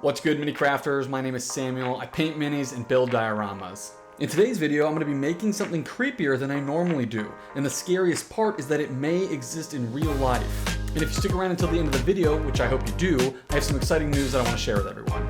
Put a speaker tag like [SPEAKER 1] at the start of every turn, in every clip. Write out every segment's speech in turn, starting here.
[SPEAKER 1] What's good, mini crafters? My name is Samuel. I paint minis and build dioramas. In today's video, I'm going to be making something creepier than I normally do, and the scariest part is that it may exist in real life. And if you stick around until the end of the video, which I hope you do, I have some exciting news that I want to share with everyone.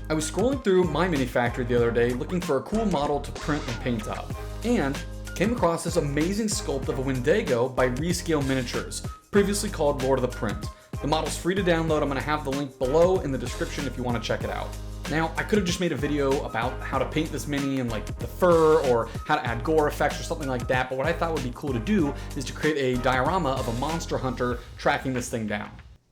[SPEAKER 1] I was scrolling through My Mini Factory the other day looking for a cool model to print and paint up, and came across this amazing sculpt of a Wendigo by Rescale Miniatures, previously called Lord of the Print. The model's free to download. I'm going to have the link below in the description if you want to check it out. Now, I could have just made a video about how to paint this mini and like the fur or how to add gore effects or something like that, but what I thought would be cool to do is to create a diorama of a monster hunter tracking this thing down.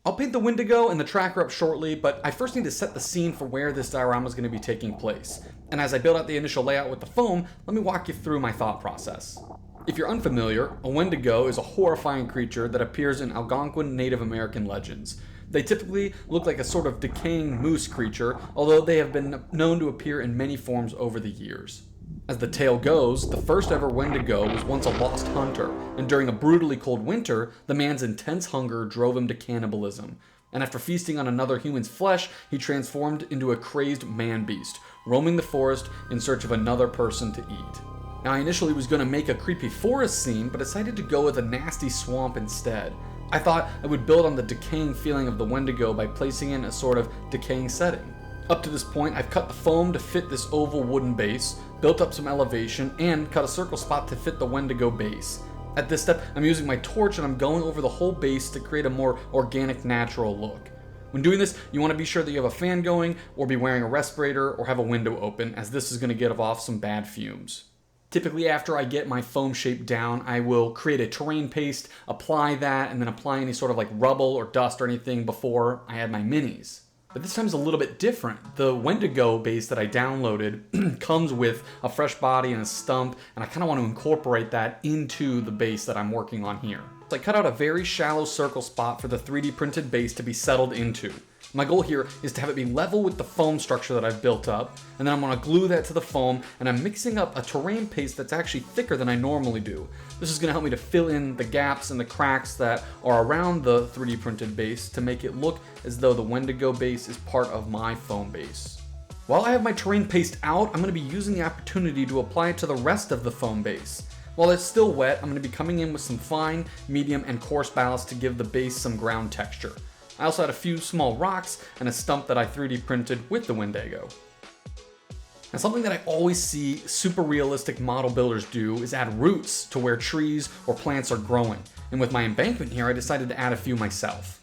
[SPEAKER 1] I'll paint the Wendigo and the tracker up shortly, but I first need to set the scene for where this diorama is going to be taking place. And as I build out the initial layout with the foam, let me walk you through my thought process. If you're unfamiliar, a Wendigo is a horrifying creature that appears in Algonquin Native American legends. They typically look like a sort of decaying moose creature, although they have been known to appear in many forms over the years. As the tale goes, the first ever Wendigo was once a lost hunter, and during a brutally cold winter, the man's intense hunger drove him to cannibalism. And after feasting on another human's flesh, he transformed into a crazed man-beast, roaming the forest in search of another person to eat. Now, I initially was going to make a creepy forest scene, but decided to go with a nasty swamp instead. I thought I would build on the decaying feeling of the Wendigo by placing in a sort of decaying setting. Up to this point, I've cut the foam to fit this oval wooden base, built up some elevation, and cut a circle spot to fit the Wendigo base. At this step, I'm using my torch and I'm going over the whole base to create a more organic, natural look. When doing this, you want to be sure that you have a fan going, or be wearing a respirator, or have a window open, as this is going to give off some bad fumes. Typically, after I get my foam shape down, I will create a terrain paste, apply that, and then apply any sort of like rubble or dust or anything before I add my minis. But this time is a little bit different. The Wendigo base that I downloaded comes with a fresh body and a stump, and I kind of want to incorporate that into the base that I'm working on here. So I cut out a very shallow circle spot for the 3D printed base to be settled into. My goal here is to have it be level with the foam structure that I've built up, and then I'm going to glue that to the foam, and I'm mixing up a terrain paste that's actually thicker than I normally do. This is going to help me to fill in the gaps and the cracks that are around the 3D printed base to make it look as though the Wendigo base is part of my foam base. While I have my terrain paste out, I'm going to be using the opportunity to apply it to the rest of the foam base. While it's still wet, I'm going to be coming in with some fine, medium, and coarse ballast to give the base some ground texture. I also had a few small rocks and a stump that I 3D printed with the Wendigo. Now, something that I always see super realistic model builders do is add roots to where trees or plants are growing. And with my embankment here, I decided to add a few myself.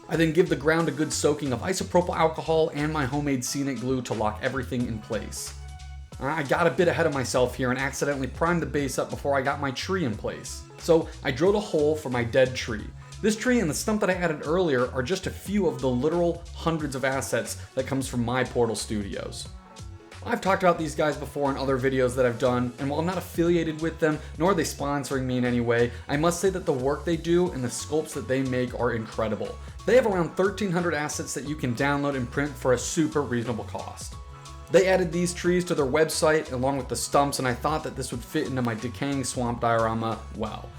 [SPEAKER 1] I then give the ground a good soaking of isopropyl alcohol and my homemade scenic glue to lock everything in place. I got a bit ahead of myself here and accidentally primed the base up before I got my tree in place. So I drilled a hole for my dead tree. This tree and the stump that I added earlier are just a few of the literal hundreds of assets that comes from my Portal Studios. I've talked about these guys before in other videos that I've done, and while I'm not affiliated with them, nor are they sponsoring me in any way, I must say that the work they do and the sculpts that they make are incredible. They have around 1,300 assets that you can download and print for a super reasonable cost. They added these trees to their website along with the stumps, and I thought that this would fit into my decaying swamp diorama well.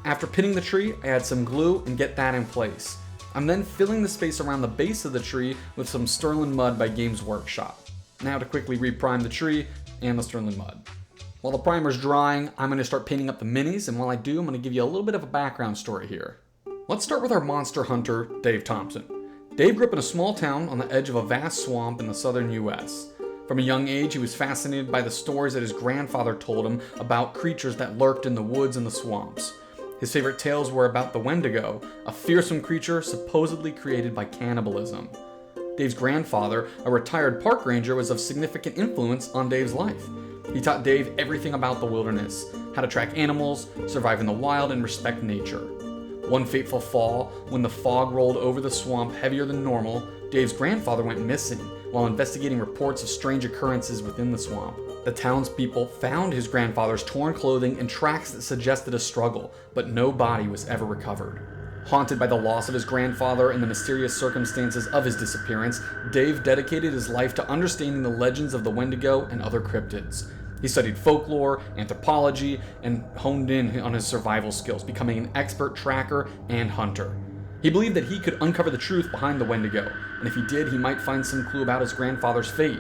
[SPEAKER 1] After pinning the tree, I add some glue and get that in place. I'm then filling the space around the base of the tree with some Sterling Mud by Games Workshop. Now to quickly reprime the tree and the Sterling Mud. While the primer's drying, I'm going to start painting up the minis, and while I do, I'm going to give you a little bit of a background story here. Let's start with our monster hunter, Dave Thompson. Dave grew up in a small town on the edge of a vast swamp in the southern US. From a young age, he was fascinated by the stories that his grandfather told him about creatures that lurked in the woods and the swamps. His favorite tales were about the Wendigo, a fearsome creature supposedly created by cannibalism. Dave's grandfather, a retired park ranger, was of significant influence on Dave's life. He taught Dave everything about the wilderness, how to track animals, survive in the wild, and respect nature. One fateful fall, when the fog rolled over the swamp heavier than normal, Dave's grandfather went missing while investigating reports of strange occurrences within the swamp. The townspeople found his grandfather's torn clothing and tracks that suggested a struggle, but no body was ever recovered. Haunted by the loss of his grandfather and the mysterious circumstances of his disappearance, Dave dedicated his life to understanding the legends of the Wendigo and other cryptids. He studied folklore, anthropology, and honed in on his survival skills, becoming an expert tracker and hunter. He believed that he could uncover the truth behind the Wendigo, and if he did, he might find some clue about his grandfather's fate.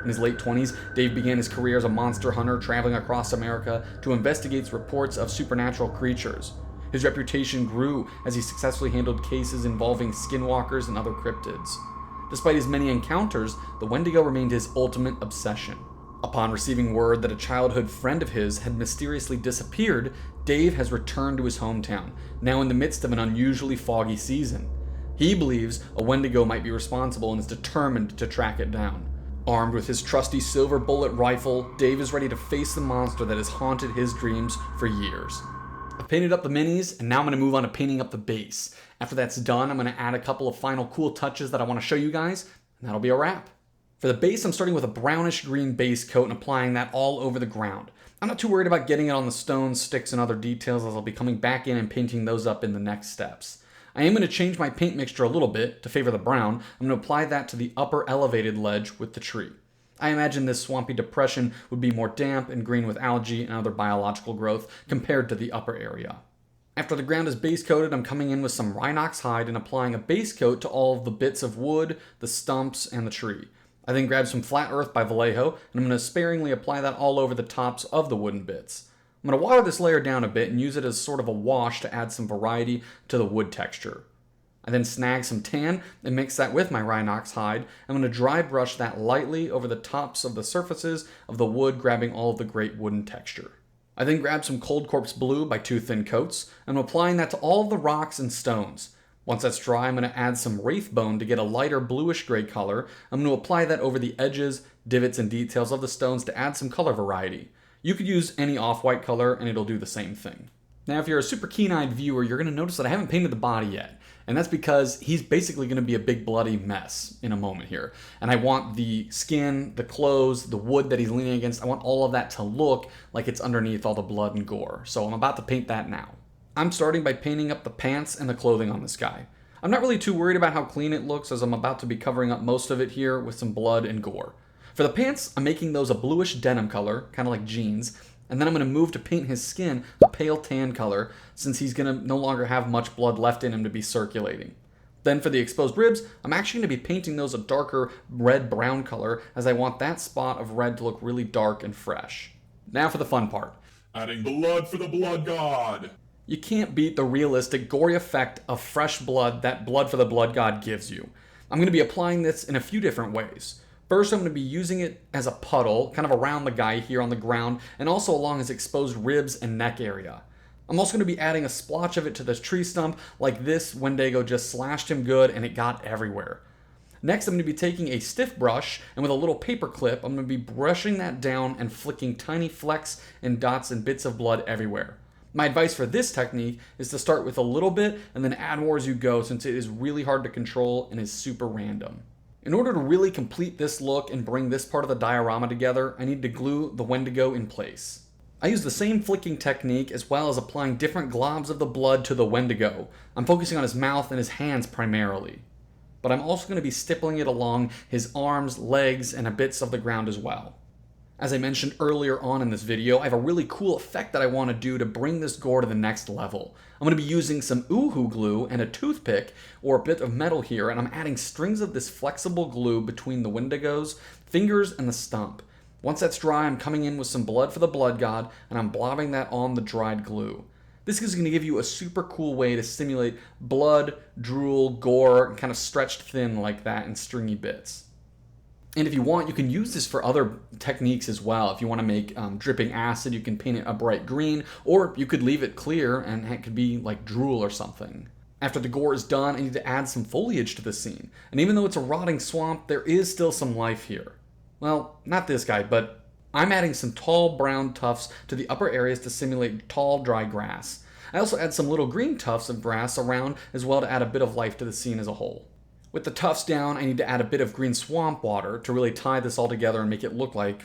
[SPEAKER 1] In his late 20s, Dave began his career as a monster hunter, traveling across America to investigate reports of supernatural creatures. His reputation grew as he successfully handled cases involving skinwalkers and other cryptids. Despite his many encounters, the Wendigo remained his ultimate obsession. Upon receiving word that a childhood friend of his had mysteriously disappeared, Dave has returned to his hometown, now in the midst of an unusually foggy season. He believes a Wendigo might be responsible and is determined to track it down. Armed with his trusty silver bullet rifle, Dave is ready to face the monster that has haunted his dreams for years. I've painted up the minis, and now I'm going to move on to painting up the base. After that's done, I'm going to add a couple of final cool touches that I want to show you guys, and that'll be a wrap. For the base, I'm starting with a brownish green base coat and applying that all over the ground. I'm not too worried about getting it on the stones, sticks, and other details, as I'll be coming back in and painting those up in the next steps. I am going to change my paint mixture a little bit to favor the brown. I'm going to apply that to the upper elevated ledge with the tree. I imagine this swampy depression would be more damp and green with algae and other biological growth compared to the upper area. After the ground is base coated, I'm coming in with some Rhinox hide and applying a base coat to all of the bits of wood, the stumps, and the tree. I then grab some flat earth by Vallejo, and I'm going to sparingly apply that all over the tops of the wooden bits. I'm going to water this layer down a bit and use it as sort of a wash to add some variety to the wood texture. I then snag some tan and mix that with my Rhinox hide. I'm going to dry brush that lightly over the tops of the surfaces of the wood, grabbing all of the great wooden texture. I then grab some Cold Corpse Blue by 2 thin coats, and I'm applying that to all of the rocks and stones. Once that's dry, I'm going to add some Wraithbone to get a lighter bluish gray color. I'm going to apply that over the edges, divots, and details of the stones to add some color variety. You could use any off-white color and it'll do the same thing. Now, if you're a super keen-eyed viewer, you're going to notice that I haven't painted the body yet. And that's because he's basically going to be a big bloody mess in a moment here. And I want the skin, the clothes, the wood that he's leaning against, I want all of that to look like it's underneath all the blood and gore. So I'm about to paint that now. I'm starting by painting up the pants and the clothing on this guy. I'm not really too worried about how clean it looks, as I'm about to be covering up most of it here with some blood and gore. For the pants, I'm making those a bluish denim color, kind of like jeans, and then I'm going to move to paint his skin a pale tan color, since he's going to no longer have much blood left in him to be circulating. Then for the exposed ribs, I'm actually going to be painting those a darker red-brown color, as I want that spot of red to look really dark and fresh. Now for the fun part.
[SPEAKER 2] Adding blood for the blood god!
[SPEAKER 1] You can't beat the realistic, gory effect of fresh blood that Blood for the Blood God gives you. I'm going to be applying this in a few different ways. First, I'm going to be using it as a puddle, kind of around the guy here on the ground, and also along his exposed ribs and neck area. I'm also going to be adding a splotch of it to this tree stump, like this Wendigo just slashed him good and it got everywhere. Next, I'm going to be taking a stiff brush, and with a little paper clip, I'm going to be brushing that down and flicking tiny flecks and dots and bits of blood everywhere. My advice for this technique is to start with a little bit and then add more as you go, since it is really hard to control and is super random. In order to really complete this look and bring this part of the diorama together, I need to glue the Wendigo in place. I use the same flicking technique as well as applying different globs of the blood to the Wendigo. I'm focusing on his mouth and his hands primarily. But I'm also going to be stippling it along his arms, legs, and bits of the ground as well. As I mentioned earlier on in this video, I have a really cool effect that I want to do to bring this gore to the next level. I'm going to be using some Uhu glue and a toothpick or a bit of metal here, and I'm adding strings of this flexible glue between the Wendigo's fingers and the stump. Once that's dry, I'm coming in with some blood for the blood god, and I'm blobbing that on the dried glue. This is going to give you a super cool way to simulate blood, drool, gore, kind of stretched thin like that in stringy bits. And if you want, you can use this for other techniques as well. If you want to make dripping acid, you can paint it a bright green, or you could leave it clear and it could be like drool or something. After the gore is done, I need to add some foliage to the scene. And even though it's a rotting swamp, there is still some life here. Well, not this guy, but I'm adding some tall brown tufts to the upper areas to simulate tall, dry grass. I also add some little green tufts of grass around as well to add a bit of life to the scene as a whole. With the tufts down, I need to add a bit of green swamp water to really tie this all together and make it look like,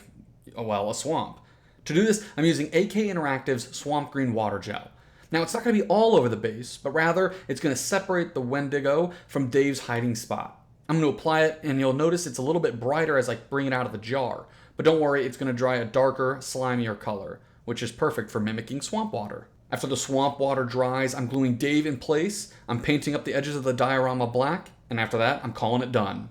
[SPEAKER 1] well, a swamp. To do this, I'm using AK Interactive's Swamp Green Water Gel. Now, it's not going to be all over the base, but rather, it's going to separate the Wendigo from Dave's hiding spot. I'm going to apply it, and you'll notice it's a little bit brighter as I bring it out of the jar. but don't worry, it's going to dry a darker, slimier color, which is perfect for mimicking swamp water. After the swamp water dries, I'm gluing Dave in place, I'm painting up the edges of the diorama black, and after that, I'm calling it done.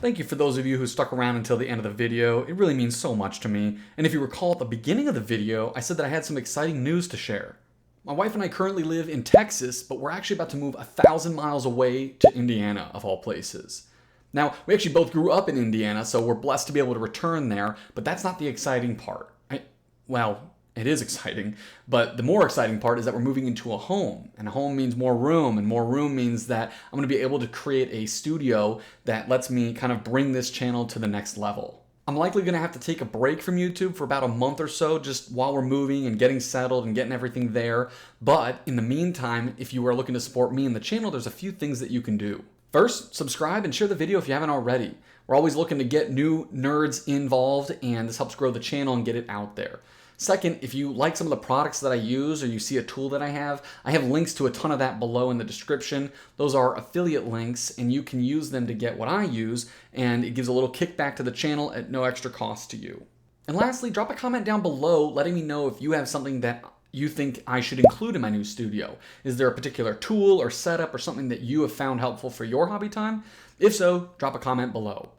[SPEAKER 1] Thank you for those of you who stuck around until the end of the video. It really means so much to me. And if you recall at the beginning of the video, I said that I had some exciting news to share. My wife and I currently live in Texas, but we're actually about to move 1,000 miles away to Indiana, of all places. Now, we actually both grew up in Indiana, so we're blessed to be able to return there, but that's not the exciting part. Well, it is exciting, but the more exciting part is that we're moving into a home, and a home means more room, and more room means that I'm going to be able to create a studio that lets me kind of bring this channel to the next level. I'm likely going to have to take a break from YouTube for about a month or so, just while we're moving and getting settled and getting everything there. But in the meantime, if you are looking to support me and the channel, there's a few things that you can do. First, subscribe and share the video if you haven't already. We're always looking to get new nerds involved, and this helps grow the channel and get it out there. Second, if you like some of the products that I use or you see a tool that I have links to a ton of that below in the description. Those are affiliate links, and you can use them to get what I use, and it gives a little kickback to the channel at no extra cost to you. And lastly, drop a comment down below letting me know if you have something that you think I should include in my new studio. Is there a particular tool or setup or something that you have found helpful for your hobby time? If so, drop a comment below.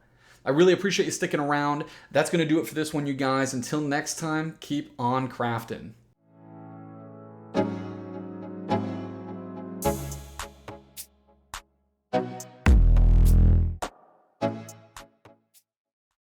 [SPEAKER 1] I really appreciate you sticking around. That's going to do it for this one, you guys. Until next time, keep on crafting.